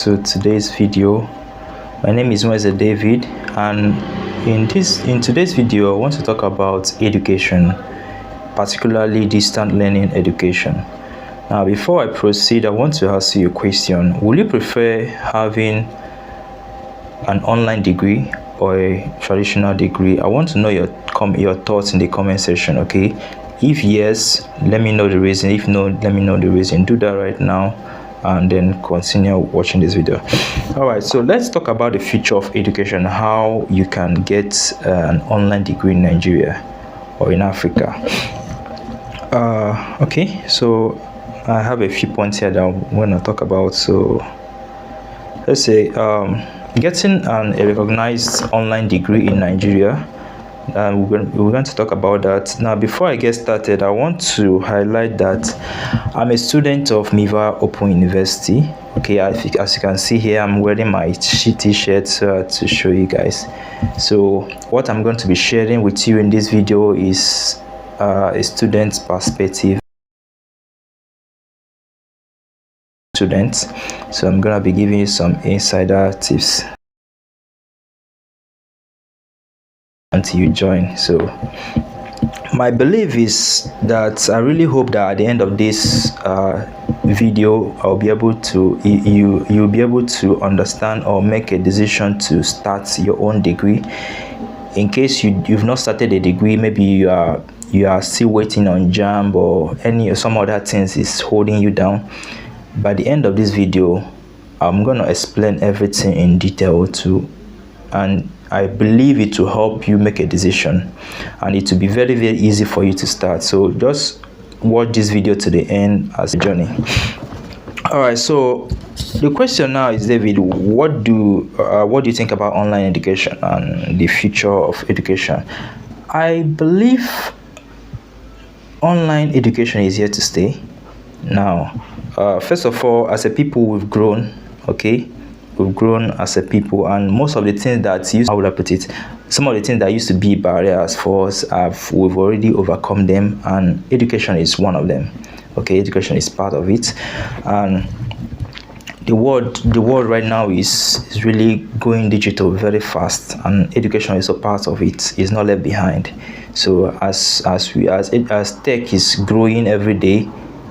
To today's video. My name is Nwaeze David, and in today's video I want to talk about education, particularly distant learning education. Now, before I proceed, I want to ask you a question. Will you prefer having an online degree or a traditional degree? I want to know your thoughts in the comment section. Okay, if yes, let me know the reason. If no, let me know the reason. Do that right now and then continue watching this video. All right, so let's talk about the future of education, how you can get an online degree in Nigeria or in Africa. Okay, so I have a few points here that I want to talk about. So let's say getting a recognized online degree in Nigeria. We're going to talk about that. Now, before I get started, I want to highlight that I'm a student of MIVA Open University. Okay, as you can see here, I'm wearing my t-shirt to show you guys. So what I'm going to be sharing with you in this video is a student's perspective. Students, so I'm going to be giving you some insider tips until you join. So my belief is that I really hope that at the end of this video I'll be able to you'll be able to understand or make a decision to start your own degree. In case you've not started a degree, maybe you are still waiting on JAMB or some other things is holding you down. By the end of this video, I'm going to explain everything in detail too, and I believe it will help you make a decision, and it will be very, very easy for you to start. So just watch this video to the end as a journey. All right, so the question now is, David, what do you think about online education and the future of education? I believe online education is here to stay. Now, first of all, as a people, we've grown. Okay, we've grown as a people, and most of the things that some of the things that used to be barriers for us, we've already overcome them, and education is one of them. Okay, education is part of it, and the world right now is really going digital very fast, and education is a part of it. It's not left behind. So as tech is growing every day,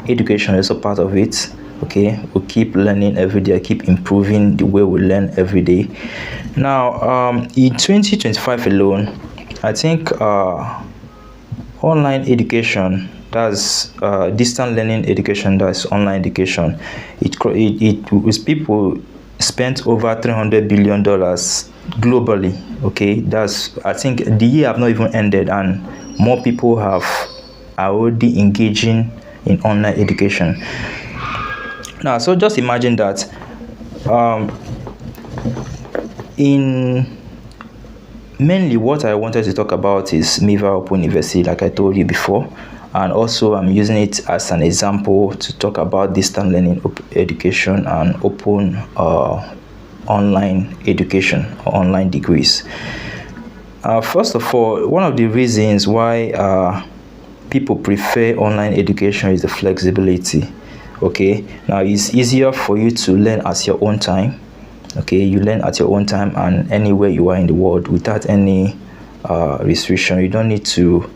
education is a part of it. Okay, we keep learning every day, keep improving the way we learn every day. Now, in 2025 alone, I think online education, that's distant learning education, that's online education, it was people spent over $300 billion globally. Okay, that's, I think the year have not even ended, and more people are already engaging in online education. Now, so just imagine that in mainly what I wanted to talk about is MIVA Open University, like I told you before, and also I'm using it as an example to talk about distant learning education and open online education or online degrees. First of all, one of the reasons why people prefer online education is the flexibility. Okay, now it's easier for you to learn at your own time. Okay, you learn at your own time and anywhere you are in the world without any restriction. You don't need to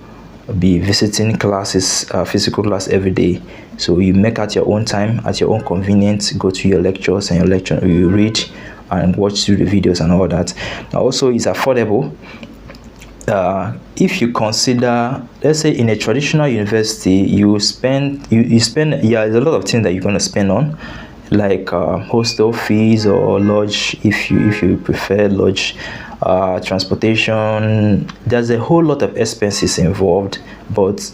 be visiting classes, physical class every day. So you make at your own time, at your own convenience, go to your lectures, and you read and watch through the videos and all that. Now also, it's affordable. If you consider, let's say in a traditional university, you spend there's a lot of things that you're going to spend on, like hostel fees or lodge, if you prefer lodge, transportation. There's a whole lot of expenses involved. But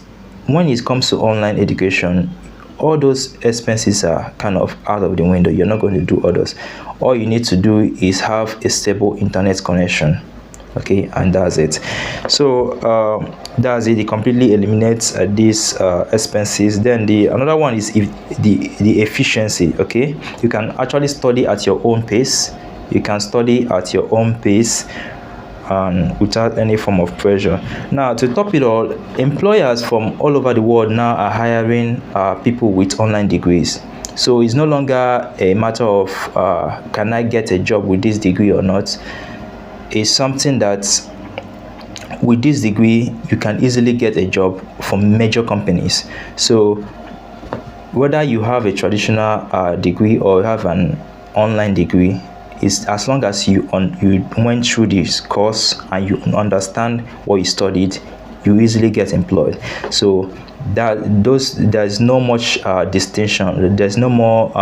when it comes to online education, all those expenses are kind of out of the window. You're not going to do others. All you need to do is have a stable internet connection. Okay, and that's it. So that's it. It completely eliminates these expenses. Then another one is the efficiency. Okay, you can actually study at your own pace. You can study at your own pace and without any form of pressure. Now, to top it all, employers from all over the world now are hiring people with online degrees. So it's no longer a matter of can I get a job with this degree or not. It's something that with this degree you can easily get a job from major companies. So whether you have a traditional degree or you have an online degree, is as long as you went through this course and you understand what you studied, you easily get employed. So there's no much distinction, there's no more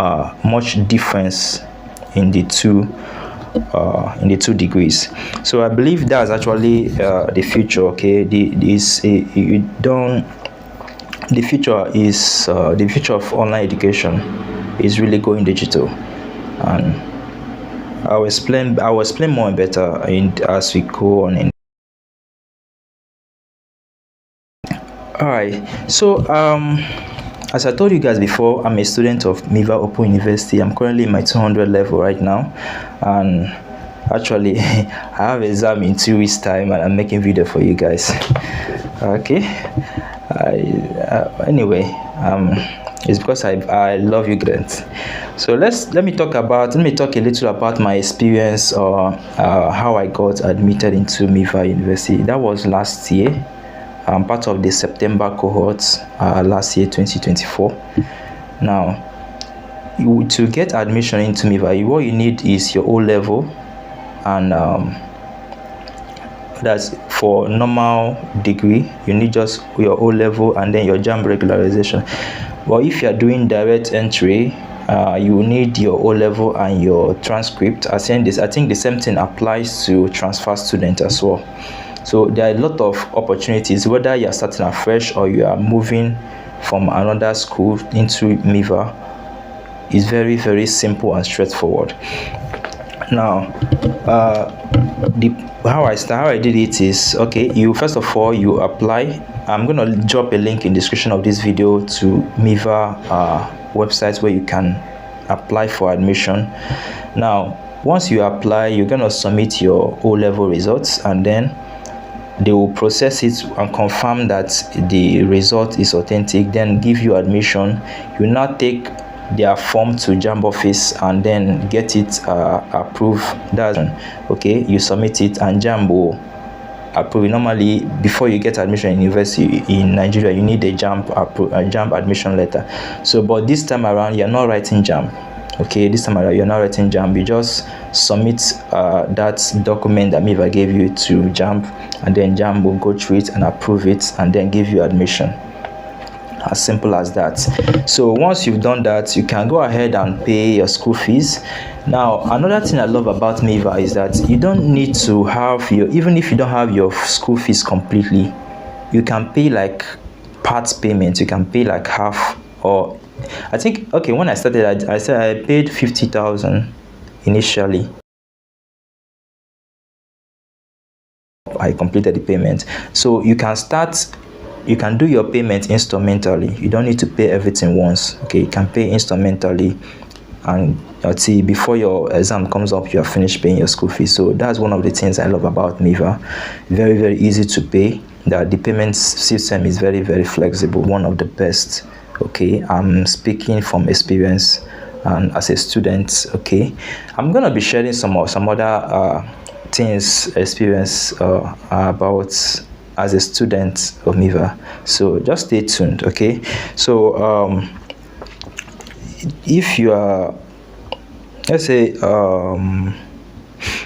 much difference in the two degrees. So I believe that's actually the future. Okay, the future of online education is really going digital, and I'll explain more and better as we go on. All right. So as I told you guys before, I'm a student of MIVA Open University. I'm currently in my 200 level right now, and actually I have an exam in 2 weeks time, and I'm making video for you guys. Okay. Anyway, it's because I love you guys. So let me talk a little about my experience or how I got admitted into MIVA University. That was last year. I'm part of the September cohort last year, 2024. Now, to get admission into MIVA, what you need is your O level, and that's for normal degree. You need just your O level and then your JAMB regularization. But if you are doing direct entry, you need your O level and your transcript. I think the same thing applies to transfer students as well. So there are a lot of opportunities, whether you are starting afresh or you are moving from another school into MIVA. It's very, very simple and straightforward. Now, how I did it is, okay, you first of all you apply. I'm gonna drop a link in the description of this video to MIVA websites where you can apply for admission. Now, once you apply, you're gonna submit your O level results, and then they will process it and confirm that the result is authentic, then give you admission. You now take their form to JAMB office and then get it approved. That's okay. You submit it and JAMB will approve it. Normally, before you get admission in university in Nigeria, you need a JAMB admission letter. So, but this time around, you're not writing JAMB. Okay, this time around you're not writing JAMB. You just submit that document that MIVA gave you to JAMB, and then JAMB will go through it and approve it and then give you admission. As simple as that. So once you've done that, you can go ahead and pay your school fees. Now, another thing I love about MIVA is that you don't need to have even if you don't have your school fees completely, you can pay like part payment. You can pay like half, or I think, okay, when I started, I said I paid 50,000 initially. I completed the payment. So you can do your payment instrumentally. You don't need to pay everything once. Okay, you can pay instrumentally, and let's see, before your exam comes up, you have finished paying your school fees. So that's one of the things I love about MIVA. Very, very easy to pay. That the payment system is very, very flexible. One of the best. Okay, I'm speaking from experience and as a student. Okay, I'm gonna be sharing some other things, experience about as a student of MIVA. So just stay tuned. Okay, so if you are, let's say,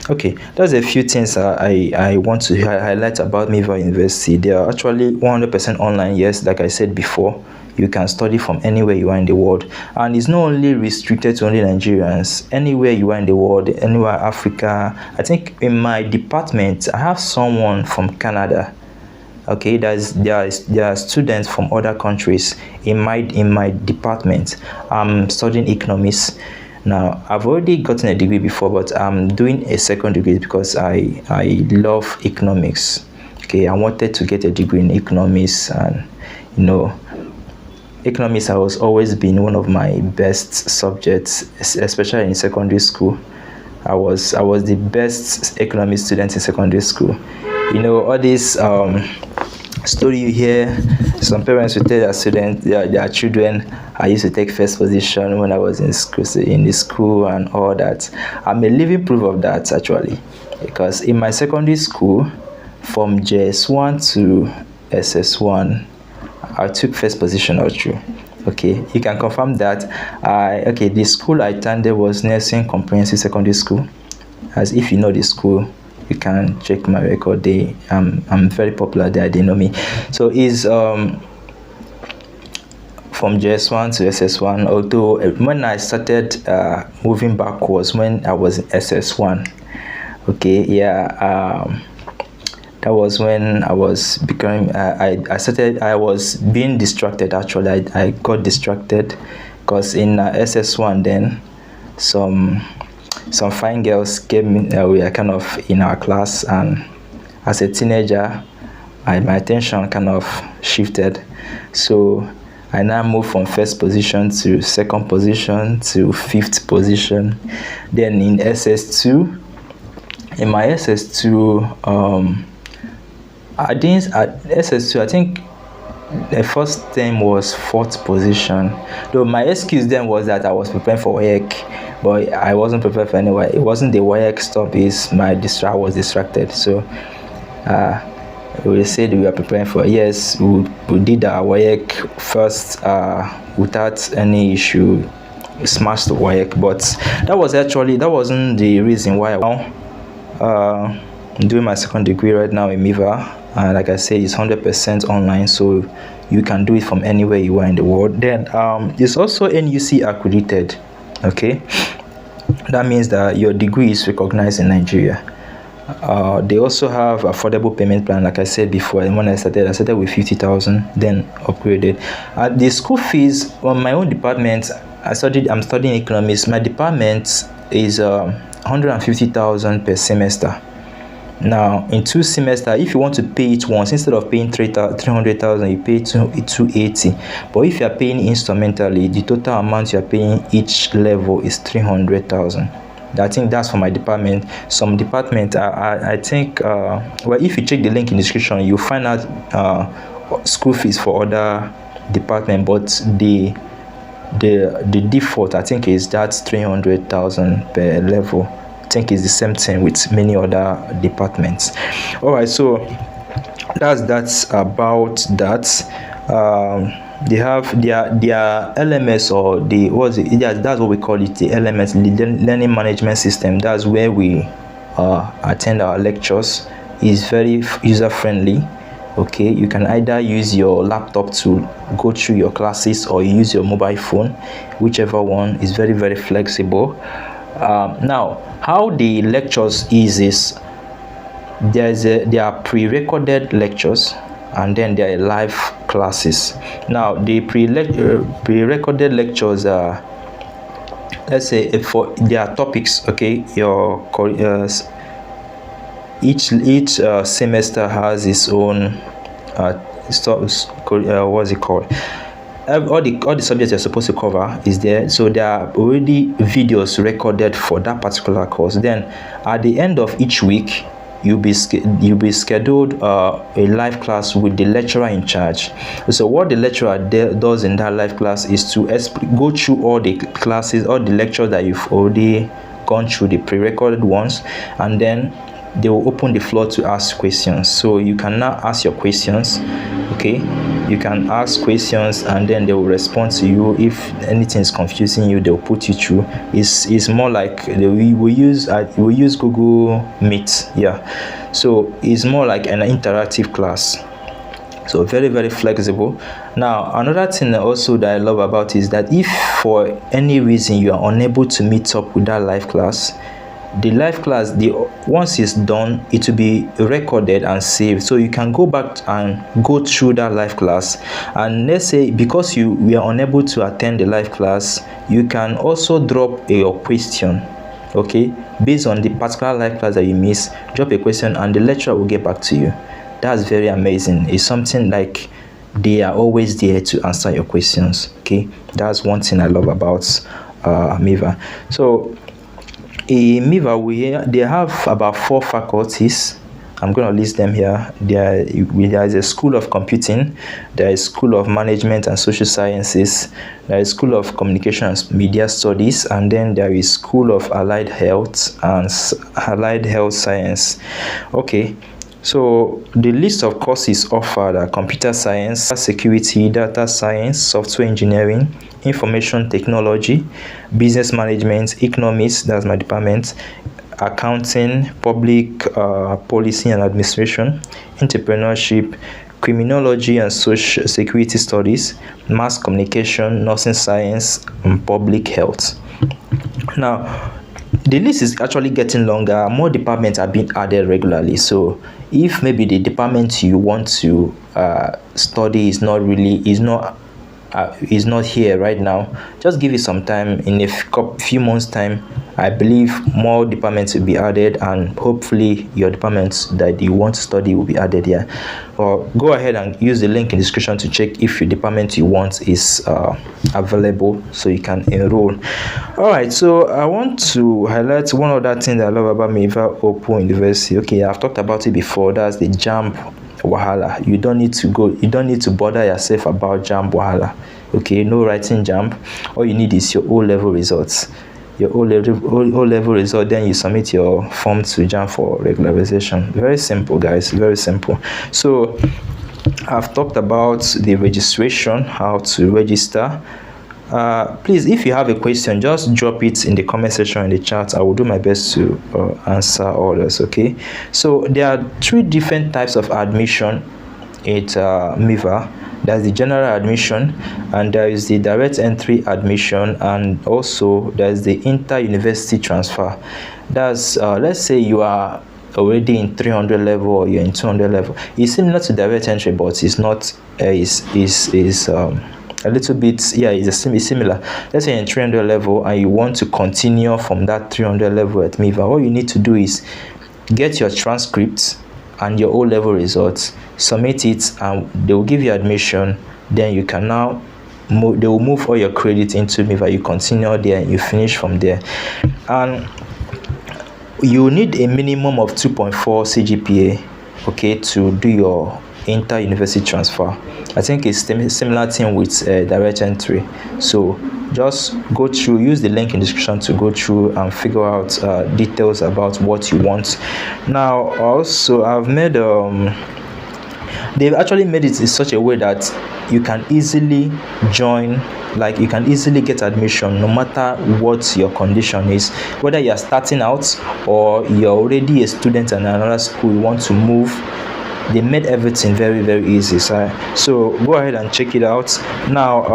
okay, there's a few things I want to highlight about MIVA University. They are actually 100% online. Yes, like I said before, you can study from anywhere you are in the world, and it's not only restricted to only Nigerians. Anywhere you are in the world, anywhere Africa. I think in my department I have someone from Canada. Okay, there are students from other countries in my department. I'm studying economics now. I've already gotten a degree before, but I'm doing a second degree because I love economics. Okay, I wanted to get a degree in economics, and economics has always been one of my best subjects, especially in secondary school. I was the best economics student in secondary school. All these story you hear, some parents will tell their students, their children, I used to take first position when I was in the school and all that. I'm a living proof of that, actually, because in my secondary school, from JS1 to SS1, I took first position all through. Okay, you can confirm that. The school I attended was Nursing Comprehensive Secondary School. As if you know the school, you can check my record. I'm very popular there. They know me. So is from JS1 to SS1. Although when I started moving backwards, when I was in SS1. Okay, yeah. That was when I was becoming. I was being distracted. Actually, I got distracted because in SS1 then some fine girls came. We are kind of in our class, and as a teenager, my attention kind of shifted. So I now moved from first position to second position to fifth position. Then in SS2, in my SS2, I didn't at SS2. I think the first term was fourth position. Though my excuse then was that I was preparing for WAEC, but I wasn't prepared for anyway. It wasn't the WAEC stop. I was distracted. So we said we were preparing for. Yes, we did our WAEC first without any issue. We smashed the WAEC, but that wasn't the reason why I'm doing my second degree right now in MIVA. Like I said, it's 100% online, so you can do it from anywhere you are in the world. Then it's also NUC-accredited. Okay, that means that your degree is recognized in Nigeria. They also have affordable payment plan. Like I said before, and when I started with 50,000, then upgraded. The school fees on my own department, I'm studying economics. My department is 150,000 per semester. Now, in 2 semesters, if you want to pay it once, instead of paying 300,000, you pay 280. But if you are paying instrumentally, the total amount you are paying each level is 300,000. I think that's for my department. Some department, I think, well, if you check the link in the description, you'll find out school fees for other department. But the default, I think, is that's 300,000 per level. I think it's the same thing with many other departments. All right, so that's about that. They have their LMS, or that's what we call it, the LMS, learning management system. That's where we attend our lectures. It's very user friendly. Okay, you can either use your laptop to go through your classes, or you use your mobile phone, whichever one. Is very, very flexible. Now, how the lectures is there are pre-recorded lectures, and then there are live classes. Now, the pre-recorded lectures are, let's say, for their topics. Okay, your each semester has its own what's it called? All the subjects you're supposed to cover is there, so there are already videos recorded for that particular course. Then at the end of each week, you'll be scheduled a live class with the lecturer in charge. So what the lecturer does in that live class is to go through all the classes, all the lectures that you've already gone through, the pre-recorded ones, and then they will open the floor to ask questions. So you can now ask your questions. Okay, you can ask questions, and then they will respond to you. If anything is confusing you, they'll put you through. It's more like we use Google Meet. Yeah, so it's more like an interactive class. So very, very flexible. Now, another thing also that I love about is that if for any reason you are unable to meet up with that live class, the live class, once it's done, it will be recorded and saved, so you can go back and go through that live class. And let's say because we are unable to attend the live class, you can also drop your question. Okay, based on the particular live class that you miss, drop a question and the lecturer will get back to you. That's very amazing. It's something like they are always there to answer your questions. Okay, that's one thing I love about MIVA. So in MIVA, they have about 4 faculties, I'm going to list them here. There is a School of Computing, there is School of Management and Social Sciences, there is School of Communication and Media Studies, and then there is School of Allied Health and Allied Health Science. Okay, so the list of courses offered are computer science, security, data science, software engineering, information technology, business management, economics, that's my department, accounting, public policy and administration, entrepreneurship, criminology and social security studies, mass communication, nursing science, and public health. Now, the list is actually getting longer. More departments are being added regularly. So if maybe the department you want to study is not here right now, just give it some time. In a few months time, I believe more departments will be added, and hopefully your departments that you want to study will be added here. Or go ahead and use the link in the description to check if your department you want is available, so you can enroll. All right, so I want to highlight one other thing that I love about MIVA Open University. Okay, I've talked about it before. That's the JAMB wahala. You don't need to bother yourself about JAMB wahala. Okay, no writing JAMB. All you need is your O-level results. Your O-level result, then you submit your form to JAMB for regularization. Very simple, guys, very simple. So I've talked about the registration, how to register. Please, if you have a question, just drop it in the comment section in the chat. I will do my best to answer all this. Okay, so there are 3 different types of admission at MIVA. There's the general admission, and there is the direct entry admission, and also there's the inter-university transfer. That's let's say you are already in 300 level or you're in 200 level. It's similar to direct entry, but it's not a little bit, yeah, it's similar. Let's say you're in 300 level and you want to continue from that 300 level at MIVA. All you need to do is get your transcripts and your O-level results, submit it, and they will give you admission. Then you can now they will move all your credit into MIVA. You continue there and you finish from there. And you need a minimum of 2.4 CGPA, okay, to do your inter-university transfer. I think it's similar thing with direct entry. So just go through, use the link in the description to go through and figure out details about what you want. Now also I've made they've actually made it in such a way that you can easily join, like you can easily get admission no matter what your condition is, whether you're starting out or you're already a student in another school, you want to move. They made everything very, very easy. So go ahead and check it out. Now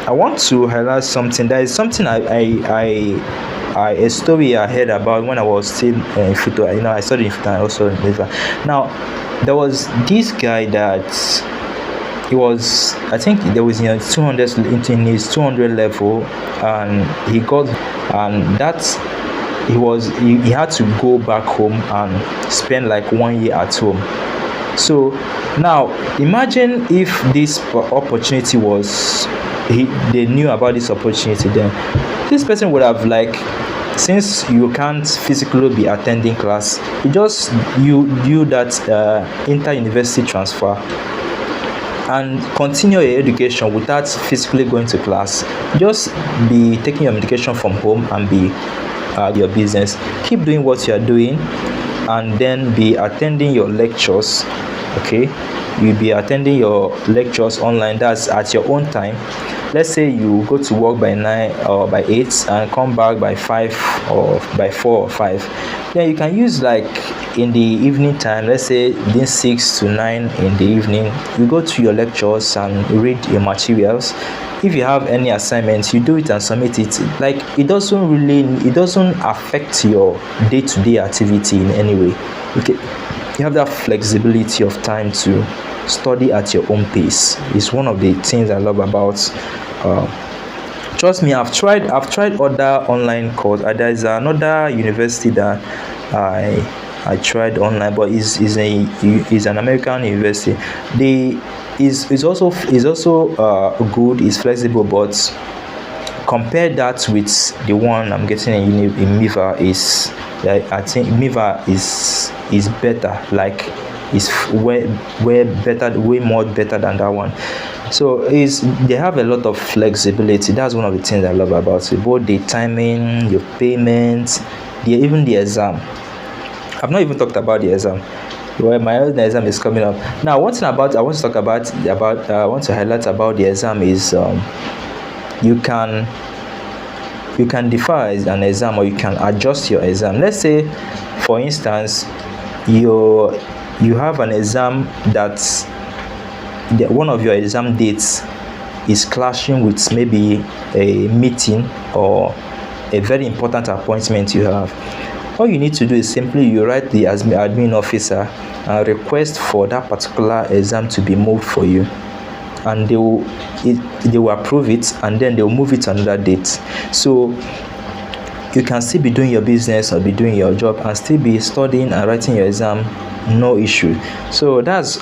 I want to highlight something. There is something a story I heard about when I was still in Futo. You know, I studied in Futo and also in MIVA. Now there was this guy that he was, I think there was in 200 in his 200 level, and he got, and that's he had to go back home and spend like 1 year at home. So now imagine if this opportunity was, they knew about this opportunity, then this person would have, like, since you can't physically be attending class, you do that inter-university transfer and continue your education without physically going to class. Just be taking your medication from home and be your business. Keep doing what you are doing, and then be attending your lectures. Okay, you'll be attending your lectures online. That's at your own time. Let's say you go to work by 9 or by 8 and come back by 5 or by 4 or 5. Then you can use, like, in the evening time, let's say then 6 to 9 in the evening, you go to your lectures and read your materials. If you have any assignments, you do it and submit it. Like, it doesn't affect your day-to-day activity in any way. Okay, you have that flexibility of time to study at your own pace. It's one of the things I love about. Trust me, I've tried other online courses. There's another university that I tried online, but is an American university. Is also good, is flexible, but compare that with the one I'm getting in MIVA, is I think MIVA is better, like is way better, way more better than that one. So they have a lot of flexibility. That's one of the things I love about it. Both the timing, your payments, even the exam. I've not even talked about the exam. Well, my own exam is coming up now. One thing I want to talk about I want to highlight about the exam is you can defer an exam, or you can adjust your exam. Let's say, for instance, you have an exam that's one of your exam dates is clashing with maybe a meeting or a very important appointment you have. All you need to do is simply you write the admin officer and request for that particular exam to be moved for you, and they will approve it, and then they'll move it to another date. So you can still be doing your business or be doing your job and still be studying and writing your exam, no issue. So that's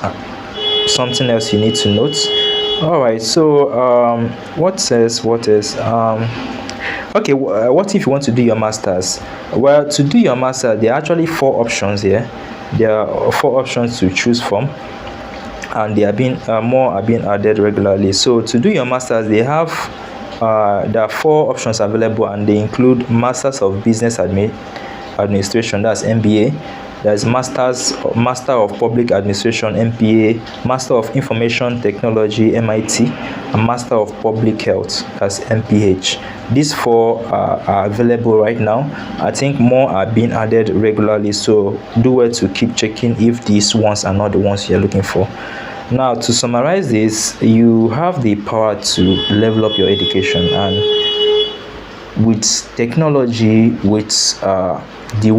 something else you need to note. All right, so what else? Okay, what if you want to do your masters? Well, to do your master, there are actually 4 options here. There are 4 options to choose from, and more are being added regularly. So to do your masters, there are 4 options available, and they include Masters of Business Administration, that's MBA. There's Master of Public Administration, MPA, Master of Information Technology, MIT, and Master of Public Health, that's MPH. These 4 are available right now. I think more are being added regularly, so do well to keep checking if these ones are not the ones you're looking for. Now, to summarize this, you have the power to level up your education, and with technology, with the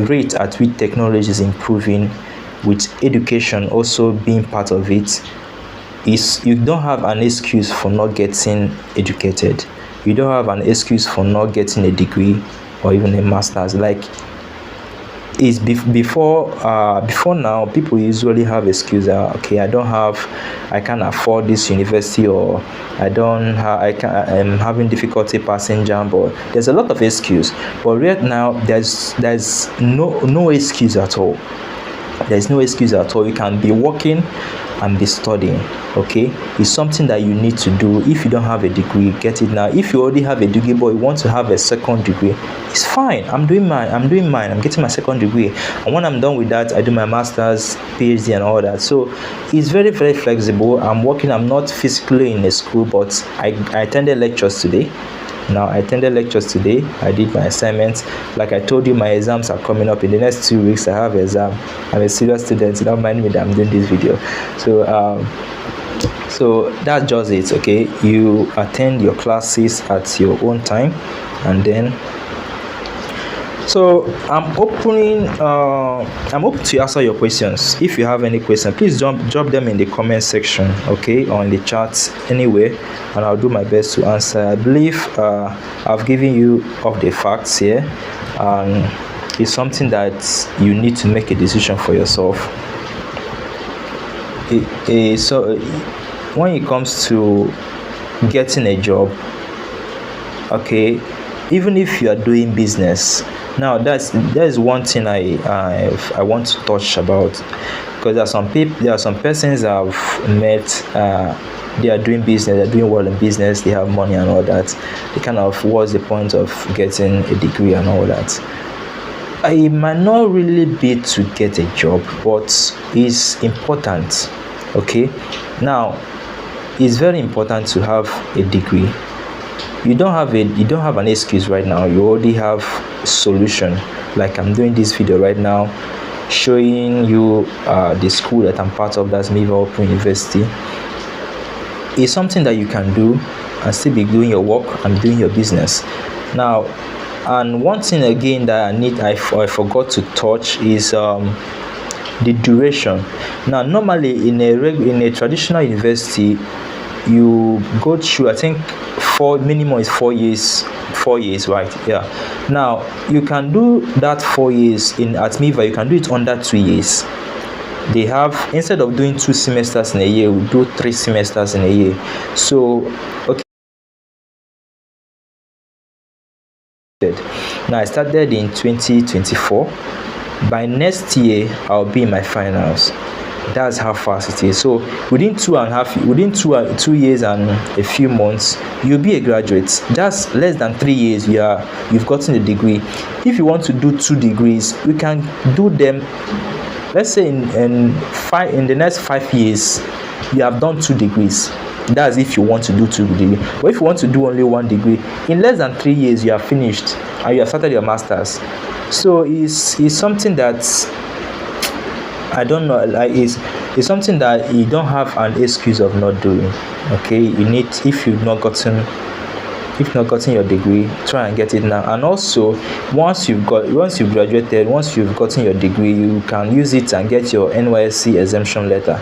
rate at which technology is improving, with education also being part of it, you don't have an excuse for not getting educated. You don't have an excuse for not getting a degree or even a master's. Like, is before now, people usually have excuses. Okay, I can't afford this university, or I'm having difficulty passing JAMB, or there's a lot of excuse. But right now, there's no excuse at all. There's no excuse at all. You can be working and be studying. Okay, it's something that you need to do. If you don't have a degree, get it now. If you already have a degree but you want to have a second degree, it's fine. I'm doing mine. I'm getting my second degree, and when I'm done with that, I do my master's, PhD, and all that. So it's very, very flexible. I'm not physically in a school, but I attended lectures today. I did my assignments. Like I told you, my exams are coming up in the next 2 weeks. I have an exam. I'm a serious student. Don't mind me that I'm doing this video. So that's just it. Okay, you attend your classes at your own time, and then so I'm open to answer your questions. If you have any questions, please drop them in the comment section, okay, or in the chat anywhere, and I'll do my best to answer. I believe I've given you of the facts here, and it's something that you need to make a decision for yourself. So when it comes to getting a job, okay, even if you are doing business, now that is one thing I want to touch about, because there are some persons I've met, they are doing business, they're doing well in business, they have money and all that. They kind of, what's the point of getting a degree and all that? It might not really be to get a job, but it's important. Okay, now it's very important to have a degree. You don't have an excuse right now. You already have a solution. Like I'm doing this video right now, showing you the school that I'm part of, that's MIVA Open University. It's something that you can do and still be doing your work and doing your business. Now, and one thing again that I forgot to touch is the duration. Now, normally in a traditional university, you go through, I think, minimum is 4 years. 4 years, right? Yeah. Now you can do that 4 years at MIVA. You can do it under 2 years. They have, instead of doing 2 semesters in a year, we do 3 semesters in a year. So okay. Now I started in 2024. By next year I'll be in my finals. That's how fast it is. So within 2 years and a few months, you'll be a graduate. That's less than 3 years. You've gotten a degree. If you want to do 2 degrees, we can do them. Let's say in the next 5 years, you have done 2 degrees. That's if you want to do 2 degrees. But if you want to do only 1 degree, in less than 3 years, you are finished and you have started your masters. So it's something that I don't know, like it's something that you don't have an excuse of not doing. Okay, you need, if you've not gotten your degree, try and get it now. And also, once you've graduated, once you've gotten your degree, you can use it and get your NYSC exemption letter.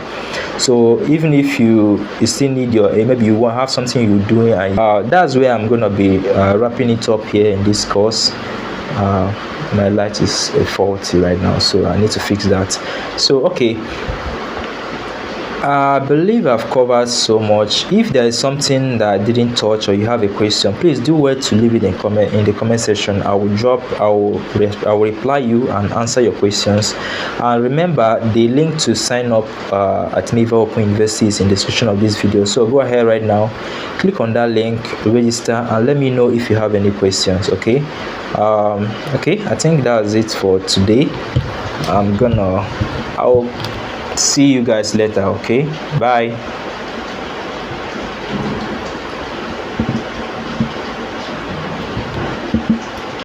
So even if you still need your, maybe you want to have something you're doing, and that's where I'm gonna be wrapping it up here in this course. My light is faulty right now, so I need to fix that. So okay, I believe I've covered so much. If there is something that I didn't touch or you have a question, please do well to leave it in the comment section. I will reply you and answer your questions. And remember, the link to sign up at MIVA Open University is in the description of this video. So go ahead right now, click on that link, register, and let me know if you have any questions. Okay. Okay, I think that's it for today. I'll see you guys later. Okay, bye.